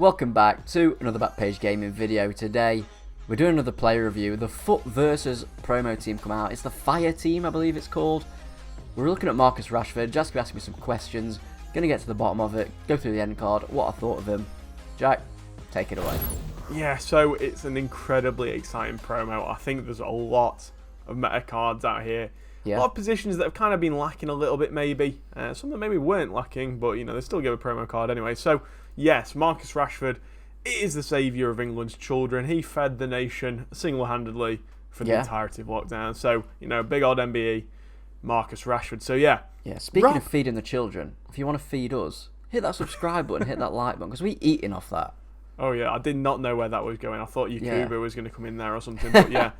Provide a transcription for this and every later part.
Welcome back to another Backpage Gaming video. Today we're doing another player review. The FUT Versus promo team come out. It's the Fire team, I believe it's called. We're looking at Marcus Rashford. Jack's asking me some questions. Gonna get to the bottom of it, go through the end card, what I thought of him. Jack, take it away. Yeah, so it's an incredibly exciting promo. I think there's a lot of meta cards out here. Yeah. A lot of positions that have kind of been lacking a little bit, maybe. Some that maybe weren't lacking, but you know they still give a promo card anyway. So yes, Marcus Rashford is the saviour of England's children. He fed the nation single-handedly for the entirety of lockdown. So you know, big old MBE, Marcus Rashford. So yeah. Yeah. Speaking of feeding the children, if you want to feed us, hit that subscribe button, hit that like button, because we eating off that. Oh yeah, I did not know where that was going. I thought Yakuba was going to come in there or something, but yeah.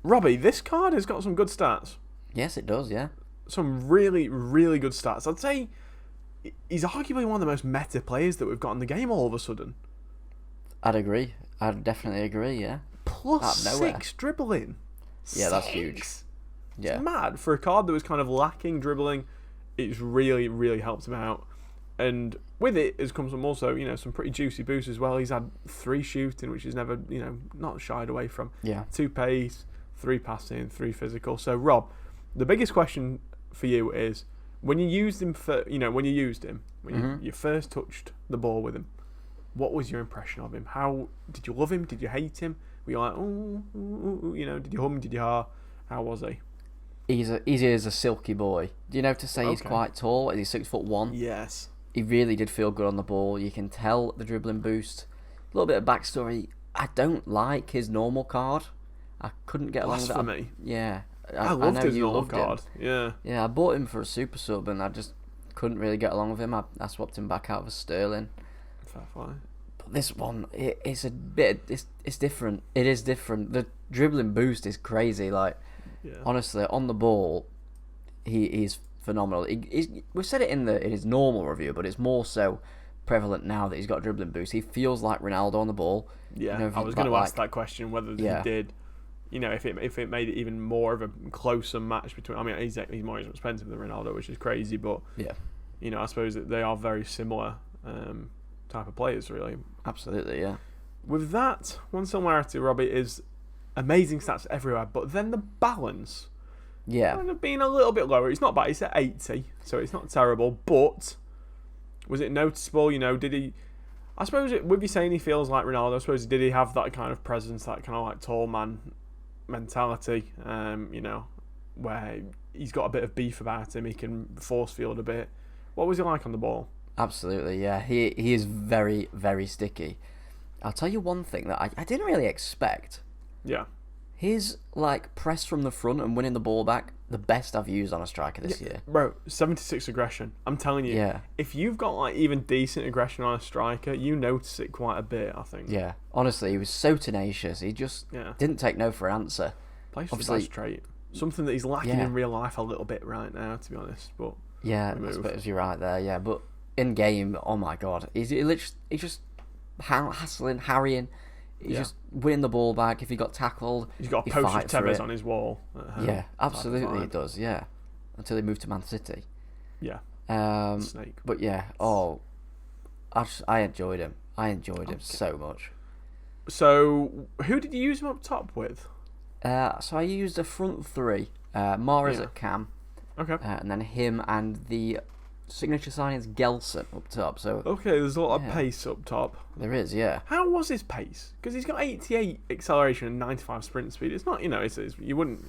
Robbie, this card has got some good stats. Yes, it does, yeah. Some really, really good stats. I'd say he's arguably one of the most meta players that we've got in the game all of a sudden. I'd agree. I'd definitely agree, yeah. Plus 6 dribbling. Yeah, that's huge. Yeah. It's mad. For a card that was kind of lacking dribbling, it's really, really helped him out. And with it has come some also, you know, some pretty juicy boosts as well. He's had 3 shooting, which he's never, you know, not shied away from. Yeah. 2 pace, 3 passing, 3 physical. So Rob, the biggest question for you is when you used him when you first touched the ball with him, what was your impression of him? How did you love him? Did you hate him? Were you like, you know, did you hum? Did you ha? How was he? He is a silky boy. Do you know to say he's quite tall? He's 6'1". Yes. He really did feel good on the ball. You can tell the dribbling boost. A little bit of backstory. I don't like his normal card. I couldn't get along with that. Me. Yeah. I loved his normal card. Yeah. Yeah, I bought him for a super sub and I just couldn't really get along with him. I swapped him back out for Sterling. Fair play. But this one, it's a bit. It's different. It is different. The dribbling boost is crazy. Like, honestly, on the ball, he's phenomenal. We said it in his normal review, but it's more so prevalent now that he's got a dribbling boost. He feels like Ronaldo on the ball. Yeah, you know, I was going to ask that question whether he did. You know, if it made it even more of a closer match between. I mean, he's more expensive than Ronaldo, which is crazy, but yeah, you know, I suppose that they are very similar type of players, really. Absolutely, yeah. With that, one similarity, Robbie, is amazing stats everywhere, but then the balance, kind of being a little bit lower. It's not bad. It's at 80, so it's not terrible. But was it noticeable? You know, did he? I suppose with you saying he feels like Ronaldo, I suppose did he have that kind of presence, that kind of like tall man mentality, you know, where he's got a bit of beef about him, he can force field a bit. What was he like on the ball? Absolutely, yeah. He is very, very sticky. I'll tell you one thing that I didn't really expect. Yeah. His like press from the front and winning the ball back, the best I've used on a striker this year. Bro, 76 aggression. I'm telling you, if you've got like even decent aggression on a striker, you notice it quite a bit, I think. Yeah, honestly, he was so tenacious. He just didn't take no for an answer. Plays for that trait. Something that he's lacking in real life a little bit right now, to be honest. But yeah, I suppose you're right there. Yeah, but in game, oh my god, he's just hassling, harrying. He's just winning the ball back. If he got tackled, he's got a poster of Tevez on his wall. Yeah, absolutely, he does. Yeah, until he moved to Man City. Yeah. Snake. But yeah, I enjoyed him. I enjoyed him so much. So, who did you use him up top with? So I used a front 3. Mahrez at Chem. Okay. And then him and the signature signings Gelson up top. So there's a lot of pace up top. There is, yeah. How was his pace? Because he's got 88 acceleration and 95 sprint speed. It's not, you know, you wouldn't.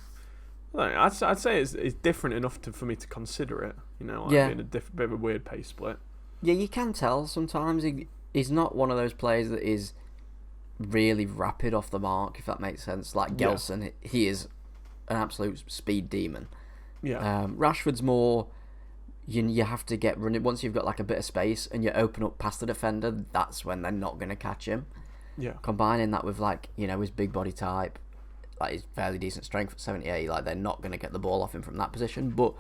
I don't know, I'd say it's different enough for me to consider it. You know, like being a bit of a weird pace split. Yeah, you can tell sometimes he's not one of those players that is really rapid off the mark, if that makes sense. Like Gelson, he is an absolute speed demon. Yeah. Rashford's more. You have to get running once you've got like a bit of space and you open up past the defender. That's when they're not going to catch him. Yeah. Combining that with like his big body type, like his fairly decent strength at 78, like they're not going to get the ball off him from that position. But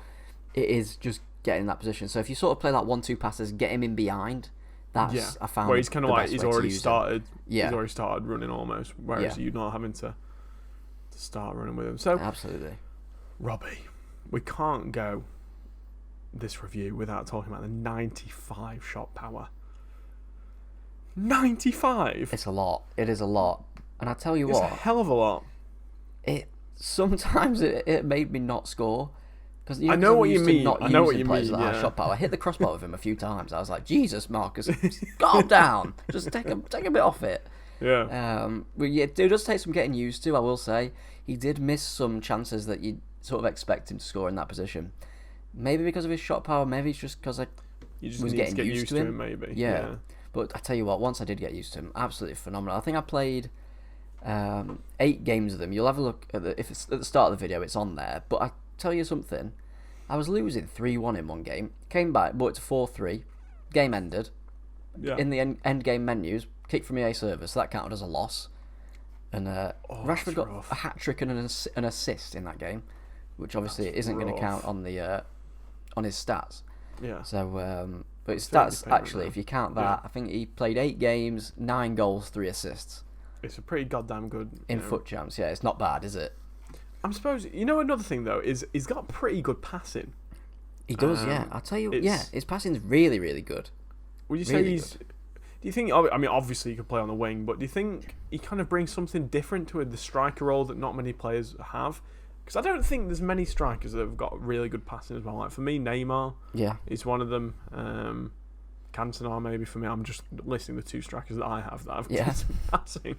it is just getting that position. So if you sort of play like 1-2 passes, get him in behind. That's I found. Where he's kind of like he's already started. Yeah. He's already started running almost. Whereas you're not having to start running with him. So absolutely, Robbie, we can't go this review without talking about the 95 shot power. 95? It's a lot. It is a lot. And I tell you It's what, a hell of a lot. Sometimes it made me not score. Because I know what you mean. I know what you mean. That high shot power. I hit the crossbar with him a few times. I was like, Jesus, Marcus, calm down. Just take a bit off it. Yeah. But yeah, it does take some getting used to. I will say he did miss some chances that you sort of expect him to score in that position. Maybe because of his shot power. Maybe it's just because You just need to get used to him, maybe. Yeah. But I tell you what, once I did get used to him, absolutely phenomenal. I think I played 8 games of them. You'll have a look if it's at the start of the video, it's on there. But I tell you something, I was losing 3-1 in one game, came back, brought it to 4-3, game ended. Yeah. In the end game menus, kick from EA server, so that counted as a loss. And Rashford got a hat trick and an assist in that game, which obviously isn't going to count on the on his stats. Yeah. So, but his stats actually, if you count that, I think he played 8 games, 9 goals, 3 assists. It's a pretty goddamn good in FUT Champs. Yeah, it's not bad, is it? I'm supposed. Another thing though is he's got pretty good passing. He does, yeah. I'll tell you, his passing's really, really good. Would you say he's? Good. Do you think? I mean, obviously he could play on the wing, but do you think he kind of brings something different to the striker role that not many players have? Because I don't think there's many strikers that have got really good passing as well. Like for me, Neymar, is one of them. Cantona maybe for me. I'm just listing the 2 strikers that I have that have good passing,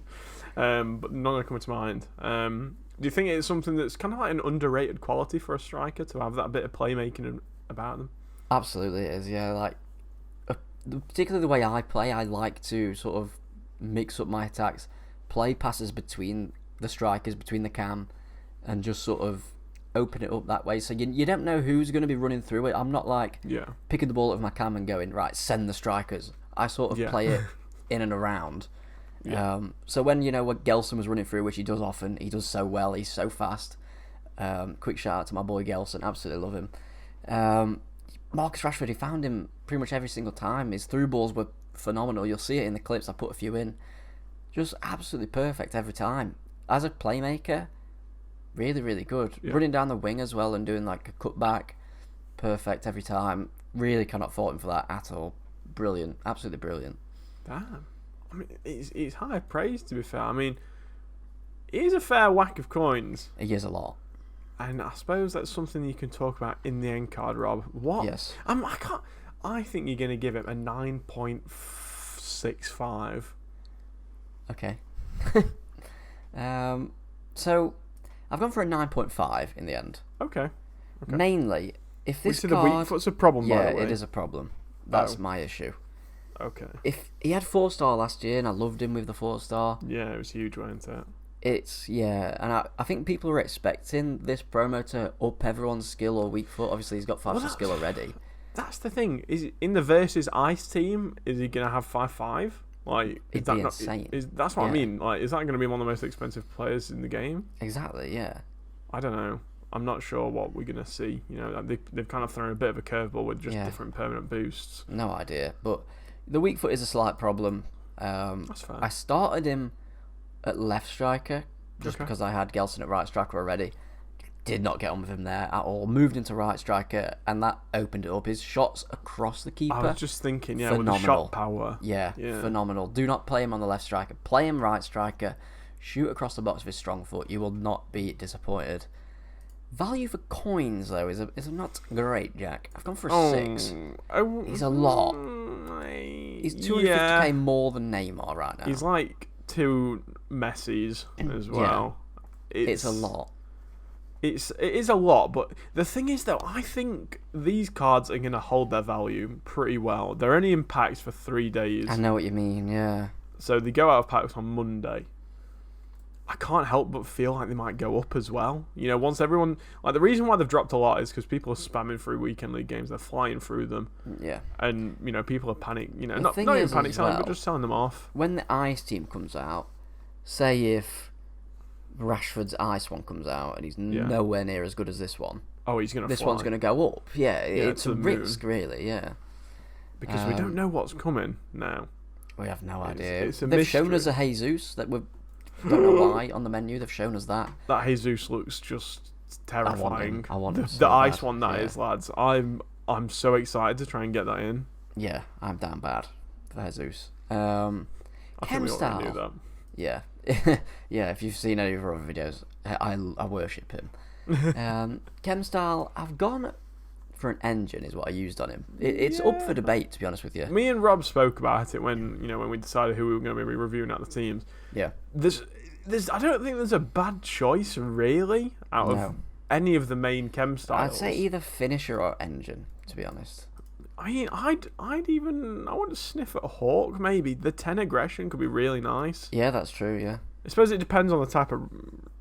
but none are coming to mind. Do you think it's something that's kind of like an underrated quality for a striker to have that bit of playmaking about them? Absolutely, it is. Yeah, like particularly the way I play, I like to sort of mix up my attacks, play passes between the strikers, between the cam, and just sort of open it up that way. So you don't know who's going to be running through it. I'm not like picking the ball up with my cam and going, right, send the strikers. I sort of play it in and around. Yeah. So when Gelson was running through, which he does often, he does so well, he's so fast. Quick shout out to my boy Gelson, absolutely love him. Marcus Rashford, he found him pretty much every single time. His through balls were phenomenal. You'll see it in the clips, I put a few in. Just absolutely perfect every time. As a playmaker, really, really good. Running down the wing as well and doing like a cutback, perfect every time. Really cannot fault him for that at all. Brilliant, absolutely brilliant. Damn. I mean, it's high praise, to be fair. I mean, it is a fair whack of coins. It is a lot. And I suppose that's something you can talk about in the end card, Rob. What? Yes. I think you're going to give it a 9.65. Okay. So, I've gone for a 9.5 in the end. Okay. Mainly, if this card... The weak foot's a problem, by the way. Yeah, it is a problem. That's my issue. Okay. If he had 4-star last year and I loved him with the 4-star. Yeah, it was huge, wasn't it? And I think people are expecting this promo to up everyone's skill or weak foot. Obviously, he's got 5-star skill already. That's the thing. Is in the Versus Ice team, is he going to have 5-5? Like, it'd be insane. That's what I mean. Like, is that going to be one of the most expensive players in the game? Exactly, yeah. I don't know. I'm not sure what we're going to see. They've kind of thrown a bit of a curveball with just different permanent boosts. No idea. But the weak foot is a slight problem. That's fair. I started him at left striker just because I had Gelson at right striker already. Did not get on with him there at all. Moved into right striker and that opened it up. His shots across the keeper. I was just thinking, with the shot power. Yeah, phenomenal. Do not play him on the left striker. Play him right striker. Shoot across the box with his strong foot. You will not be disappointed. Value for coins though is not great, Jack. I've gone for a 6. He's a lot. He's 250k more than Neymar right now. He's like 2 Messis as well. It's a lot. It is a lot, but the thing is though, I think these cards are going to hold their value pretty well. They're only in packs for 3 days. I know what you mean, yeah. So they go out of packs on Monday. I can't help but feel like they might go up as well. Once everyone... Like, the reason why they've dropped a lot is because people are spamming through weekend league games. They're flying through them. Yeah. And, people are panic... not even panic selling, but just selling them off. When the Ice team comes out, say if Rashford's Ice one comes out and he's nowhere near as good as this one. Oh, he's going to This one's going to go up. Yeah, it's a risk, really, yeah. Because we don't know what's coming now. We have no idea. It's a They've mystery. shown us a Jesus that we've... Don't know why on the menu they've shown us that. That Jesus looks just terrifying. I want him so the Ice bad. one is, lads. I'm so excited to try and get that in. Yeah, I'm down bad for Jesus. I think we already knew that. Yeah. Yeah, if you've seen any of our other videos, I worship him. Chem style, I've gone for an engine is what I used on him. It's up for debate, to be honest with you. Me and Rob spoke about it when we decided who we were going to be reviewing out the teams. Yeah. I don't think there's a bad choice really out of any of the main Chem styles. I'd say either finisher or engine, to be honest. I mean, I want to sniff at Hawk maybe. The 10 aggression could be really nice. Yeah, that's true. Yeah. I suppose it depends on the type of.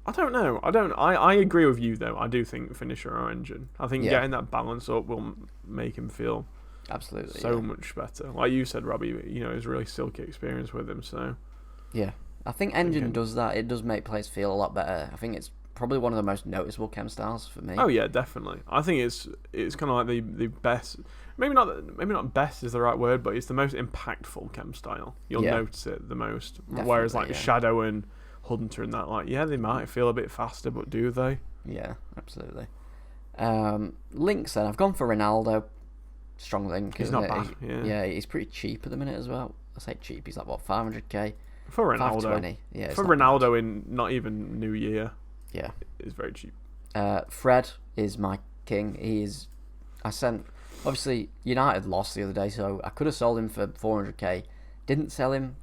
I don't know. I agree with you though. I do think finisher or engine. I think getting that balance up will make him feel absolutely so much better. Like you said, Robbie, it's a really silky experience with him. So yeah, I think engine does that. It does make players feel a lot better. I think it's probably one of the most noticeable Chem styles for me. Oh yeah, definitely. I think it's kind of like the best. Maybe not best is the right word, but it's the most impactful Chem style. You'll notice it the most. Definitely, whereas like Shadow and Hunter and that, like they might feel a bit faster, but do they? Yeah, absolutely. Links then, I've gone for Ronaldo. Strong link. He's not bad. Yeah, he's pretty cheap at the minute as well. I say cheap. He's like what, 500k for Ronaldo. 520. Yeah, for Ronaldo in not even New Year. Yeah, it's very cheap. Fred is my king. Obviously, United lost the other day, so I could have sold him for 400k. Didn't sell him.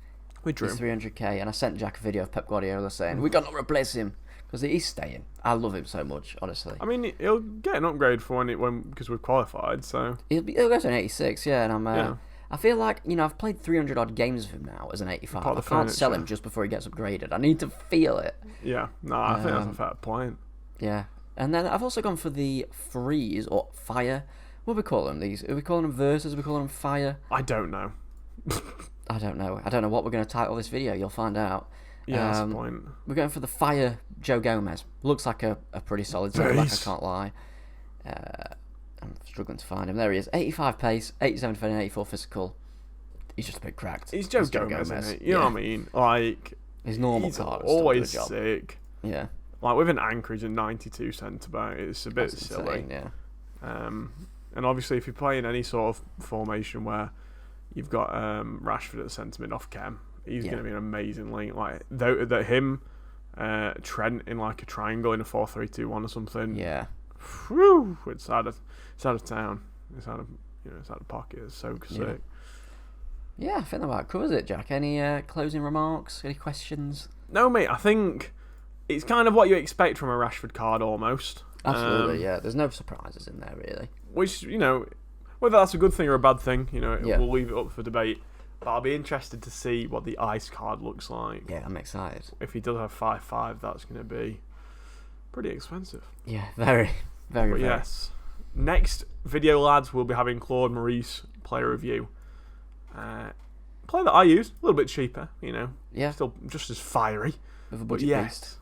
We drew. He's 300k, and I sent Jack a video of Pep Guardiola saying, we got to replace him, because he's staying. I love him so much, honestly. I mean, he'll get an upgrade for because we've qualified, so... He'll go to an 86, yeah, and I feel like, I've played 300 odd games of him now as an 85. I can't sell him just before he gets upgraded. I need to feel it. Yeah, I think that's a fair point. Yeah, and then I've also gone for the freeze, or fire. What do we call them, these? Are we calling them versus? Are we calling them fire? I don't know. I don't know what we're going to title this video. You'll find out. Yeah, that's the point. We're going for the fire Joe Gomez. Looks like a pretty solid centre-back, I can't lie. I'm struggling to find him. There he is. 85 pace, 87 defending, 84 physical. He's just a bit cracked. He's Joe Gomez, isn't it? You know what I mean? Like, his normal he's car always sick. Yeah. Like, with an Anchorage and 92 centre-back, it's a bit silly. Insane, yeah. And obviously, if you're playing any sort of formation where you've got Rashford at the centre mid off Chem, he's going to be an amazing link. Like him, Trent in like a triangle in a 4-3-2-1 or something. Yeah. Whew, it's out of town. It's out of pocket. It's so sick. Yeah, I think that about covers it, Jack. Any closing remarks? Any questions? No, mate. I think it's kind of what you expect from a Rashford card, almost. Absolutely, yeah. There's no surprises in there, really. Which, whether that's a good thing or a bad thing, we'll leave it up for debate. But I'll be interested to see what the ice card looks like. Yeah, I'm excited. If he does have 5/5, that's going to be pretty expensive. Yeah, very, very, but very. Yes. Next video, lads, we'll be having Claude Maurice player review. Player that I used, a little bit cheaper, Yeah. Still just as fiery. With a budget beast.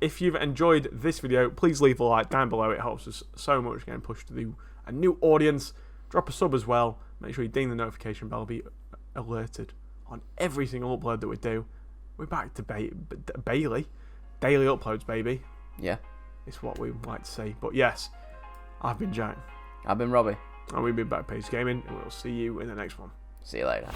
If you've enjoyed this video, please leave a like down below. It helps us so much getting pushed to a new audience. Drop a sub as well. Make sure you ding the notification bell. Be alerted on every single upload that we do. We're back to Bailey. Daily uploads, baby. Yeah. It's what we like to say. But yes, I've been Jack. I've been Robbie. And we've been Backpage Gaming. And we'll see you in the next one. See you later.